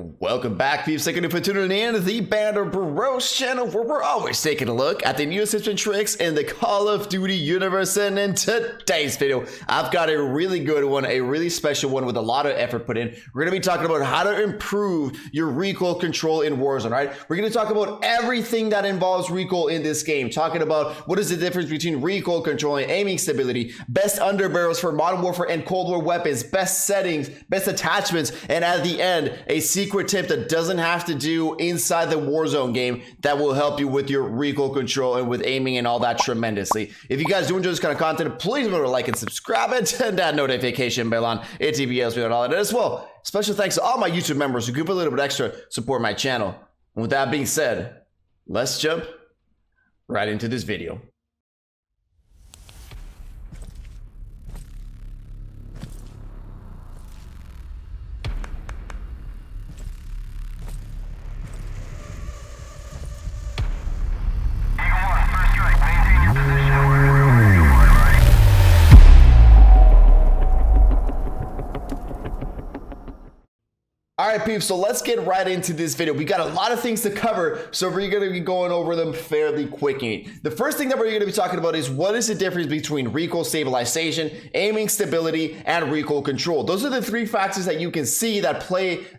Welcome back, peeps. Thank you for tuning in to the Underbarrels channel, where we're always taking a look at the newest tips and tricks in the Call of Duty universe. And in today's video, I've got a really good one, a really special one with a lot of effort put in. We're going to be talking about how to improve your recoil control in Warzone, right? We're going to talk about everything that involves recoil in this game, talking about what is the difference between recoil control and aiming stability, best underbarrels for Modern Warfare and Cold War weapons, best settings, best attachments, and at the end, a secret tip that doesn't have to do inside the Warzone game that will help you with your recoil control and with aiming and all that tremendously. If you guys do enjoy this kind of content, please remember to like and subscribe and turn that notification bell on. It TBS me and all that as well. Special thanks to all my YouTube members who give a little bit extra support my channel. And with that being said, let's jump right into this video. Alright peeps, so let's get right into this video. We got a lot of things to cover, so we're going to be going over them fairly quickly. The first thing that we're going to be talking about is what is the difference between recoil stabilization, aiming stability, and recoil control. Those are the three factors that you can see that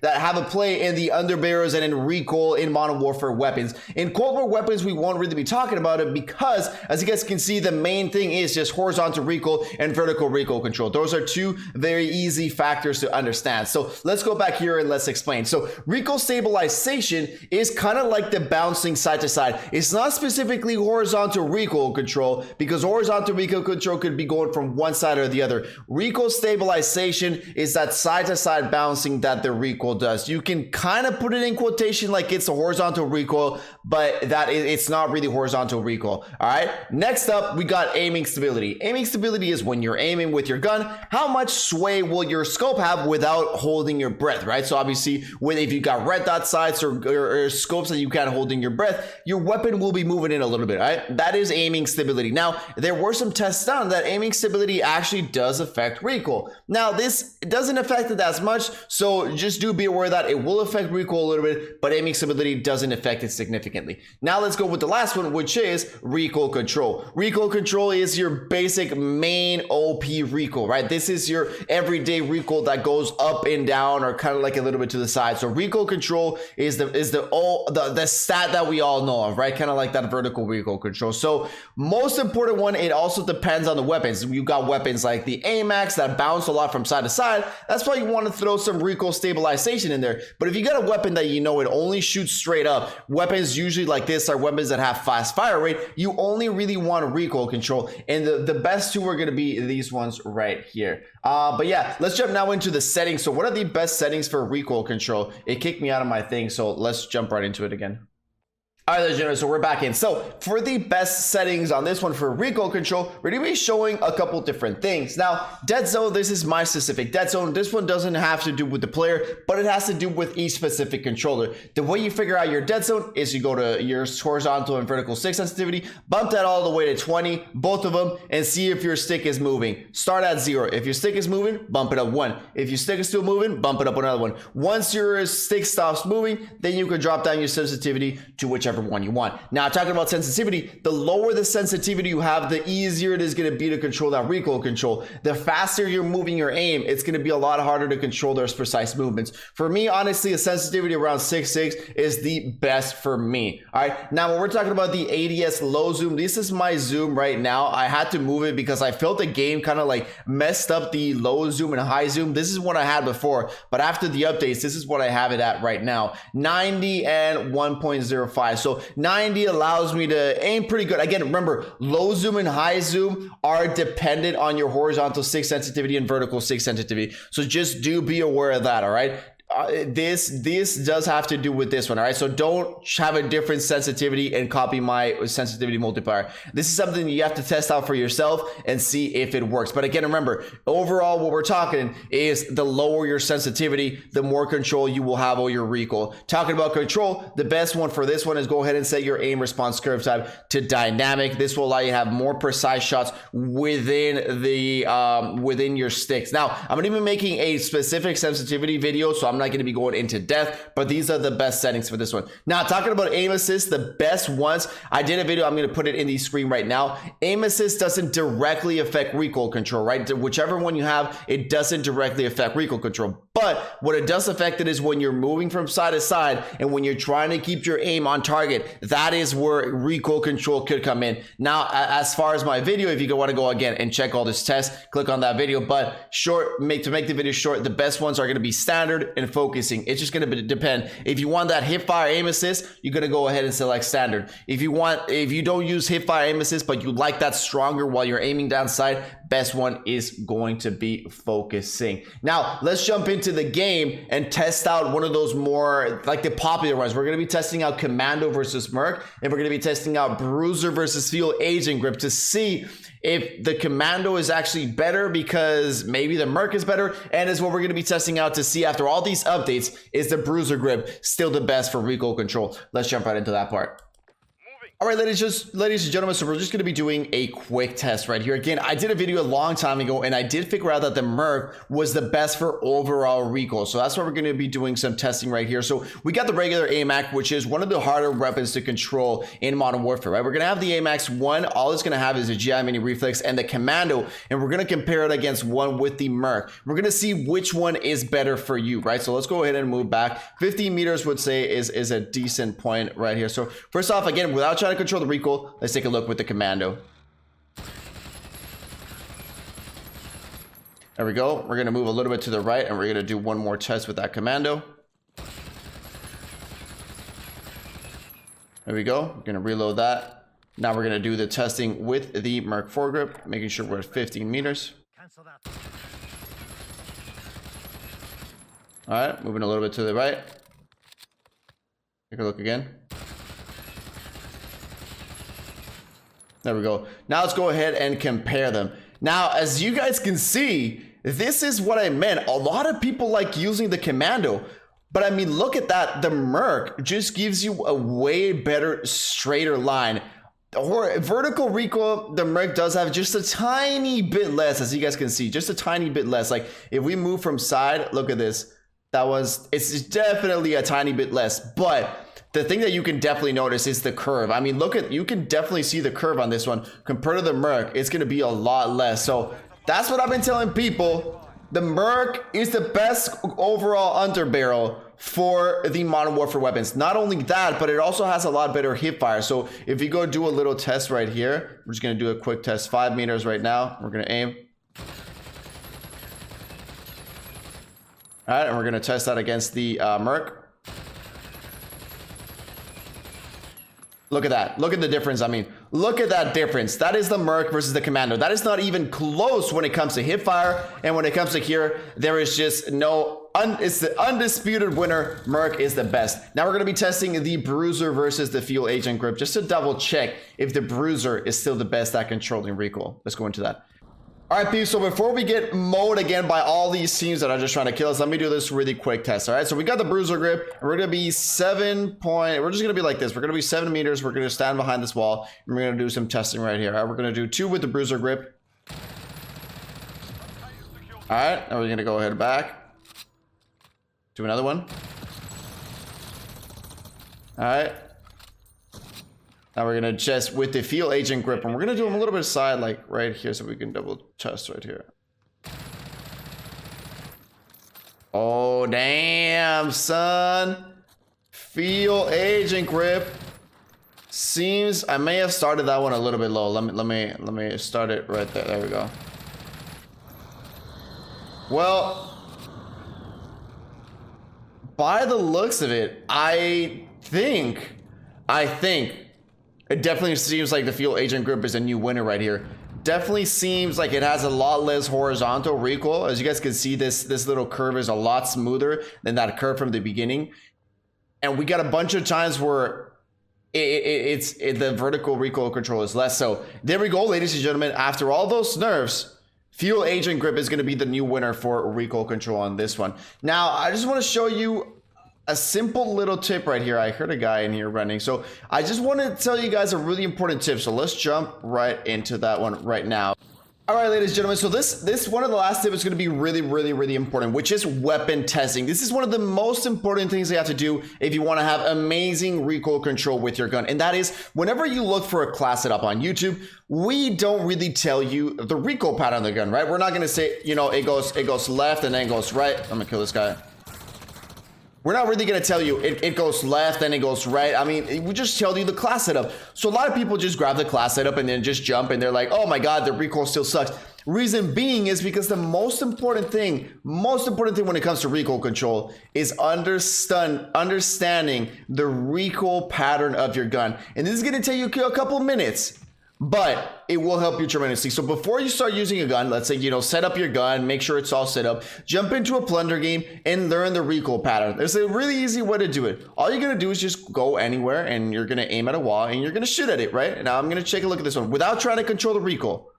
have a play in the underbarrels and in recoil in Modern Warfare weapons. In Cold War weapons, we won't really be talking about it because, as you guys can see, the main thing is just horizontal recoil and vertical recoil control. Those are two very easy factors to understand. So let's go back here and let's explain. So recoil stabilization is kind of like the bouncing side to side. It's not specifically horizontal recoil control, because horizontal recoil control could be going from one side or the other. Recoil stabilization is that side to side bouncing that the recoil does. You can kind of put it in quotation like it's a horizontal recoil, but it's not really horizontal recoil. All right, next up we got aiming stability. Aiming stability is when you're aiming with your gun, how much sway will your scope have without holding your breath, right? So obviously, if you got red dot sights or scopes that you can't hold in your breath, your weapon will be moving in a little bit, right? That is aiming stability. Now, there were some tests done that aiming stability actually does affect recoil. Now, this doesn't affect it as much, so just do be aware that it will affect recoil a little bit, but aiming stability doesn't affect it significantly. Now, let's go with the last one, which is recoil control. Recoil control is your basic main OP recoil, right? This is your everyday recoil that goes up and down or kind of like a little bit to the side. So recoil control is the stat that we all know of, right? Kind of like that vertical recoil control. So most important one, it also depends on the weapons. You've got weapons like the AMAX that bounce a lot from side to side. That's why you want to throw some recoil stabilization in there. But if you got a weapon that you know it only shoots straight up, weapons usually like this are weapons that have fast fire rate, you only really want recoil control. And the best two are going to be these ones right here. But yeah, let's jump now into the settings. So what are the best settings for recoil control? It kicked me out of my thing, so let's jump right into it again. All right, legendary, so we're back in. So for the best settings on this one for recoil control, we're going to be showing a couple different things. Now, dead zone, this is my specific dead zone. This one doesn't have to do with the player, but it has to do with each specific controller. The way you figure out your dead zone is you go to your horizontal and vertical stick sensitivity, bump that all the way to 20, both of them, and see if your stick is moving. Start at 0. If your stick is moving, bump it up 1. If your stick is still moving, bump it up another 1. Once your stick stops moving, then you can drop down your sensitivity to whichever one you want. Now, talking about sensitivity, the lower the sensitivity you have, the easier it is going to be to control that recoil control. The faster you're moving your aim, it's going to be a lot harder to control those precise movements. For me, honestly, a sensitivity around 6.6 is the best for me. All right, now when we're talking about the ADS low zoom, this is my zoom right now. I had to move it because I felt the game kind of like messed up the low zoom and high zoom. This is what I had before, but after the updates, this is what I have it at right now, 90 and 1.05. So 90 allows me to aim pretty good. Again, remember, low zoom and high zoom are dependent on your horizontal stick sensitivity and vertical stick sensitivity. So just do be aware of that, all right? This does have to do with this one, all right? So don't have a different sensitivity and copy my sensitivity multiplier. This is something you have to test out for yourself and see if it works. But again, remember, overall, what we're talking is the lower your sensitivity, the more control you will have over your recoil. Talking about control, the best one for this one is go ahead and set your aim response curve type to dynamic. This will allow you to have more precise shots within the within your sticks. Now, I'm going to be making a specific sensitivity video, so I'm not going to be going into depth, but these are the best settings for this one. Now, talking about aim assist, the best ones, I did a video, I'm going to put it in the screen right now. Aim assist doesn't directly affect recoil control, right? Whichever one you have, it doesn't directly affect recoil control. But what it does affect it is when you're moving from side to side and when you're trying to keep your aim on target, that is where recoil control could come in. Now, as far as my video, if you want to go again and check all this tests, click on that video. But to make the video short, the best ones are going to be standard and focusing. It's just going to depend. If you want that hip fire aim assist, you're going to go ahead and select standard. If you don't use hip fire aim assist, but you like that stronger while you're aiming down sight, best one is going to be focusing. Now, let's jump into the game and test out one of those more like the popular ones. We're going to be testing out Commando versus Merc, and we're going to be testing out Bruiser versus Field Agent Grip to see if the Commando is actually better, because maybe the Merc is better, and is what we're going to be testing out to see after all these updates, is the Bruiser grip still the best for recoil control. Let's jump right into that part. All right, ladies and gentlemen, so we're just going to be doing a quick test right here. Again, I did a video a long time ago, and I did figure out that the Merc was the best for overall recoil. So that's why we're going to be doing some testing right here. So we got the regular AMAC, which is one of the harder weapons to control in Modern Warfare, right? We're going to have the AMAX 1. All it's going to have is a GI Mini Reflex and the Commando, and we're going to compare it against one with the Merc. We're going to see which one is better for you, right? So let's go ahead and move back. 15 meters would say is a decent point right here. So first off, again, without trying to control the recoil, let's take a look with the Commando. There we go. We're going to move a little bit to the right, and we're going to do one more test with that Commando. There we go. We're going to reload that. Now we're going to do the testing with the Merc foregrip, making sure we're at 15 meters. All right, moving a little bit to the right. Take a look again. There we go. Now let's go ahead and compare them. Now, as you guys can see, this is what I meant. A lot of people like using the Commando, but I mean, look at that. The Merc just gives you a way better, straighter line. Or vertical recoil, the Merc does have just a tiny bit less, as you guys can see, just a tiny bit less. Like if we move from side, look at this. It's definitely a tiny bit less, but the thing that you can definitely notice is the curve. I mean, you can definitely see the curve on this one. Compared to the Merc, it's going to be a lot less. So that's what I've been telling people. The Merc is the best overall underbarrel for the Modern Warfare weapons. Not only that, but it also has a lot better hip fire. So if you go do a little test right here, we're just going to do a quick test. 5 meters right now. We're going to aim. All right, and we're going to test that against the Merc. Look at that. Look at the difference. I mean, look at that difference. That is the Merc versus the Commando. That is not even close when it comes to hip fire. And when it comes to here, there is just no, it's the undisputed winner. Merc is the best. Now we're going to be testing the Bruiser versus the Field Agent grip, just to double check if the Bruiser is still the best at controlling recoil. Let's go into that. All right, peeps, so before we get mowed again by all these teams that are just trying to kill us, let me do this really quick test. All right, so we got the Bruiser grip. We're going to be we're just going to be like this. We're going to be 7 meters. We're going to stand behind this wall, and we're going to do some testing right here. All right, we're going to do 2 with the Bruiser grip. All right, now we're going to go ahead back. Do another one. All right. Now we're gonna just with the Field Agent grip, and we're gonna do them a little bit side, like right here, so we can double test right here. Oh damn, son! Field Agent grip seems I may have started that one a little bit low. Let me start it right there. There we go. Well, by the looks of it, I think. It definitely seems like the Field Agent grip is a new winner right here. Definitely seems like it has a lot less horizontal recoil. As you guys can see, this little curve is a lot smoother than that curve from the beginning. And we got a bunch of times where the vertical recoil control is less. So there we go, ladies and gentlemen. After all those nerfs, Field Agent grip is going to be the new winner for recoil control on this one. Now, I just want to show you a simple little tip right here. I heard a guy in here running, so I just want to tell you guys a really important tip. So let's jump right into that one right now. All right, ladies and gentlemen, so this one of the last tips is going to be really important, which is weapon testing. This is one of the most important things you have to do if you want to have amazing recoil control with your gun. And that is, whenever you look for a class setup on YouTube, we don't really tell you the recoil pattern of the gun, right? We're not going to say, you know, it goes left and then goes right. I'm gonna kill this guy. We're not really going to tell you it goes left and it goes right. I mean, we just tell you the class setup. So a lot of people just grab the class setup and then just jump and they're like, oh my God, the recoil still sucks. Reason being is because the most important thing when it comes to recoil control is understanding the recoil pattern of your gun. And this is going to take you a couple minutes, but it will help you tremendously. So before you start using a gun, let's say, you know, set up your gun, make sure it's all set up, jump into a plunder game and learn the recoil pattern. There's a really easy way to do it. All you're going to do is just go anywhere and you're going to aim at a wall and you're going to shoot at it, right? Now I'm going to take a look at this one without trying to control the recoil.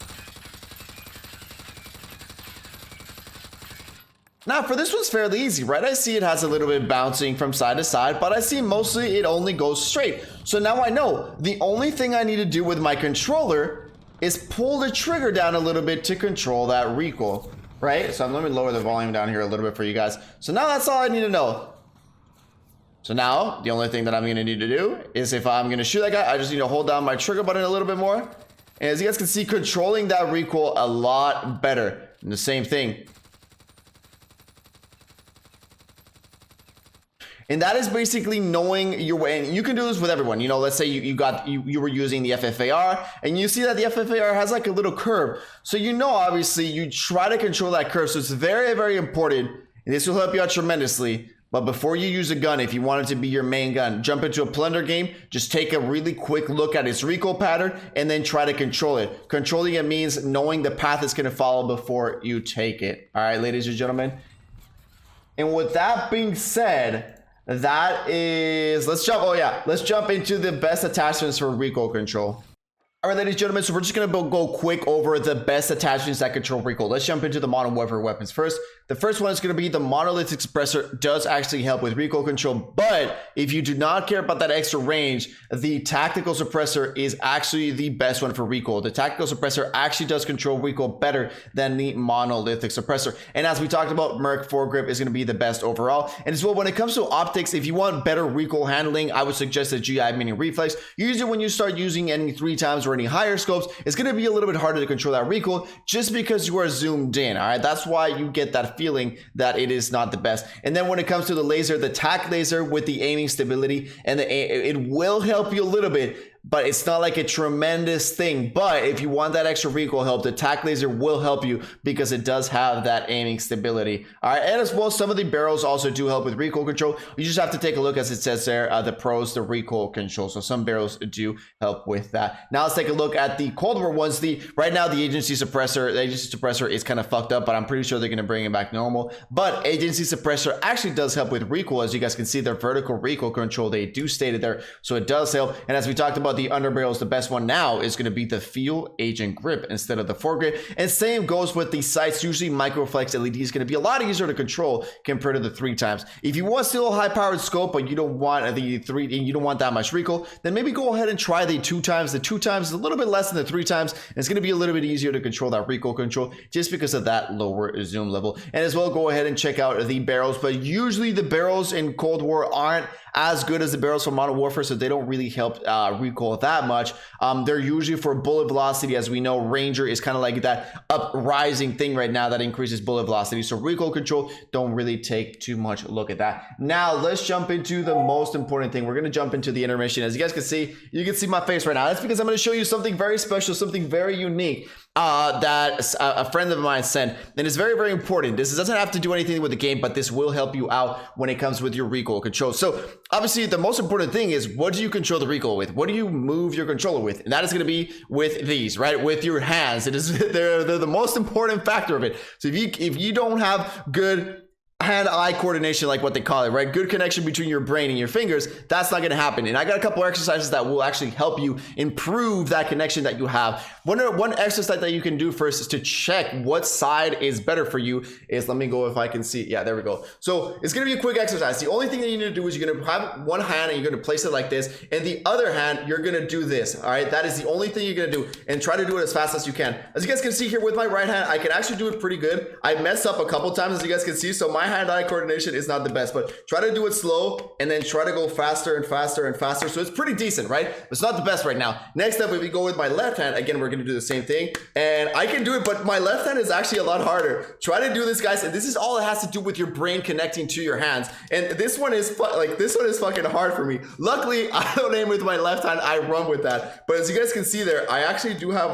Now for this one's fairly easy, right? I see it has a little bit bouncing from side to side, but I see mostly it only goes straight. So now I know the only thing I need to do with my controller is pull the trigger down a little bit to control that recoil, right? So let me lower the volume down here a little bit for you guys. So now that's all I need to know. So now the only thing that I'm gonna need to do is if I'm gonna shoot that guy, I just need to hold down my trigger button a little bit more. And as you guys can see, controlling that recoil a lot better. And the same thing. And that is basically knowing your way. And you can do this with everyone. You know, let's say you were using the FFAR and you see that the FFAR has like a little curve. So you know, obviously you try to control that curve. So it's very important. And this will help you out tremendously. But before you use a gun, if you want it to be your main gun, jump into a plunder game, just take a really quick look at its recoil pattern and then try to control it. Controlling it means knowing the path it's going to follow before you take it. All right, ladies and gentlemen. And with that being said, that is, let's jump into the best attachments for recoil control. All right, ladies and gentlemen, so we're just gonna go quick over the best attachments that control recoil. Let's jump into the modern warfare weapons first. The first one is gonna be the monolithic suppressor. Does actually help with recoil control, but if you do not care about that extra range, the tactical suppressor is actually the best one for recoil. The tactical suppressor actually does control recoil better than the monolithic suppressor. And as we talked about, Merc foregrip is gonna be the best overall. And as well, when it comes to optics, if you want better recoil handling, I would suggest the GI Mini Reflex. Usually when you start using any 3 times or any higher scopes, it's going to be a little bit harder to control that recoil just because you are zoomed in. All right, that's why you get that feeling that it is not the best. And then when it comes to the laser, the tac laser with the aiming stability and it will help you a little bit, but it's not like a tremendous thing. But if you want that extra recoil help, the tac laser will help you because it does have that aiming stability. All right, and as well, some of the barrels also do help with recoil control. You just have to take a look, as it says there, the pros, the recoil control. So some barrels do help with that. Now let's take a look at the Cold War ones. Right now the agency suppressor is kind of fucked up, but I'm pretty sure they're going to bring it back normal. But agency suppressor actually does help with recoil. As you guys can see, their vertical recoil control, they do state it there, so it does help. And as we talked about, the Underbarrels, the best one now is going to be the Feel Agent Grip instead of the foregrip. And same goes with the sights. Usually Microflex LED is going to be a lot easier to control compared to the 3 times. If you want still a high powered scope, but you don't want the 3 and you don't want that much recoil, then maybe go ahead and try the 2 times. The 2 times is a little bit less than the 3 times. And it's going to be a little bit easier to control that recoil control just because of that lower zoom level. And as well, go ahead and check out the barrels. But usually the barrels in Cold War aren't as good as the barrels from Modern Warfare, so they don't really help recoil that much. They're usually for bullet velocity. As we know, Ranger is kind of like that uprising thing right now that increases bullet velocity. So recoil control, don't really take too much look at that. Now let's jump into the most important thing. We're going to jump into the intermission. As you guys can see, my face right now. That's because I'm going to show you something very special, something very unique that a friend of mine sent, and it's very important. This doesn't have to do anything with the game, but this will help you out when it comes with your recoil control. So obviously the most important thing is, what do you control the recoil with? What do you move your controller with? And that is going to be with these, right? With your hands. It is they're the most important factor of it. So if you don't have good hand-eye coordination, like what they call it, right? Good connection between your brain and your fingers. That's not going to happen. And I got a couple exercises that will actually help you improve that connection that you have. One exercise that you can do first is to check what side is better for you. Is, let me go if I can see. Yeah, there we go. So it's going to be a quick exercise. The only thing that you need to do is you're going to have one hand and you're going to place it like this, and the other hand you're going to do this. All right, that is the only thing you're going to do, and try to do it as fast as you can. As you guys can see here with my right hand, I can actually do it pretty good. I messed up a couple times, as you guys can see, so my hand-eye coordination is not the best, but try to do it slow and then try to go faster and faster and faster. So it's pretty decent, right? It's not the best right now. Next up, if we go with my left hand, again, we're going to do the same thing, and I can do it, but my left hand is actually a lot harder. Try to do this, guys, and this is all it has to do with your brain connecting to your hands. And this one is fucking hard for me. Luckily, I don't aim with my left hand, I run with that. But as you guys can see there, I actually do have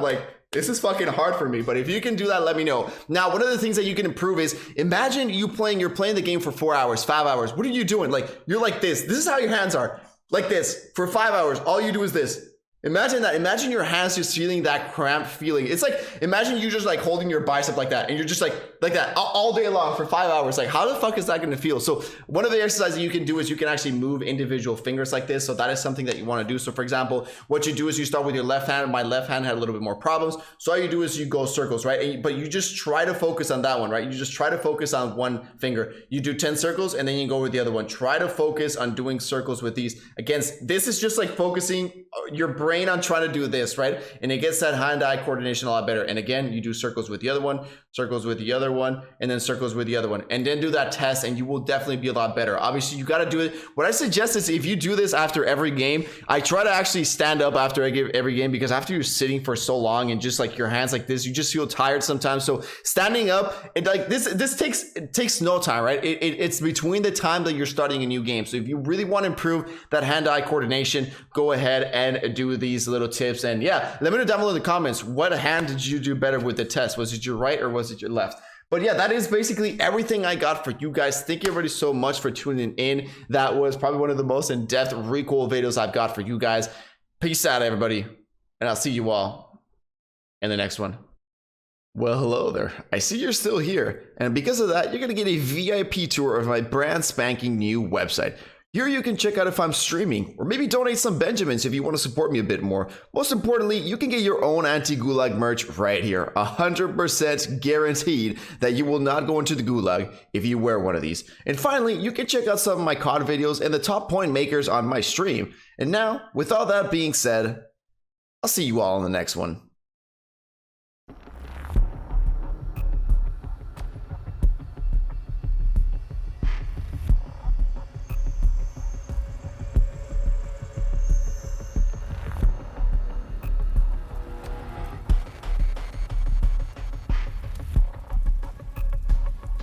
this is fucking hard for me, but if you can do that, let me know. Now, one of the things that you can improve is, imagine you're playing the game for 4 hours, 5 hours. What are you doing? You're like this. This is how your hands are. Like this. For 5 hours, all you do is this. Imagine that. Imagine your hands just feeling that cramped feeling. It's like, imagine you just holding your bicep like that, and you're just like that all day long for 5 hours. How the fuck is that going to feel? So one of the exercises you can do is you can actually move individual fingers like this. So that is something that you want to do. So for example, what you do is you start with your left hand. My left hand had a little bit more problems. So all you do is you go circles, right? But you just try to focus on that one, right? You just try to focus on one finger. You do 10 circles and then you go with the other one. Try to focus on doing circles with these. Again, this is just focusing your brain on trying to do this, right? And it gets that hand-eye coordination a lot better. And again, you do circles with the other one, circles with the other one, and then circles with the other one, and then do that test, and you will definitely be a lot better. Obviously, you got to do it. What I suggest is, if you do this after every game, I try to actually stand up after I give every game, because after you're sitting for so long and just your hands like this, you just feel tired sometimes. So standing up, and this takes no time, right? It's between the time that you're starting a new game. So if you really want to improve that hand-eye coordination, go ahead and do these little tips. And yeah, let me know down below in the comments, what hand did you do better with the test? Was it your right or was it your left? But yeah, that is basically everything I got for you guys. Thank you everybody so much for tuning in. That was probably one of the most in-depth recoil videos I've got for you guys. Peace out, everybody, and I'll see you all in the next one. Well, hello there. I see you're still here, and because of that, you're gonna get a VIP tour of my brand spanking new website. Here you can check out if I'm streaming, or maybe donate some Benjamins if you want to support me a bit more. Most importantly, you can get your own anti-gulag merch right here. 100% guaranteed that you will not go into the gulag if you wear one of these. And finally, you can check out some of my COD videos and the top point makers on my stream. And now, with all that being said, I'll see you all in the next one.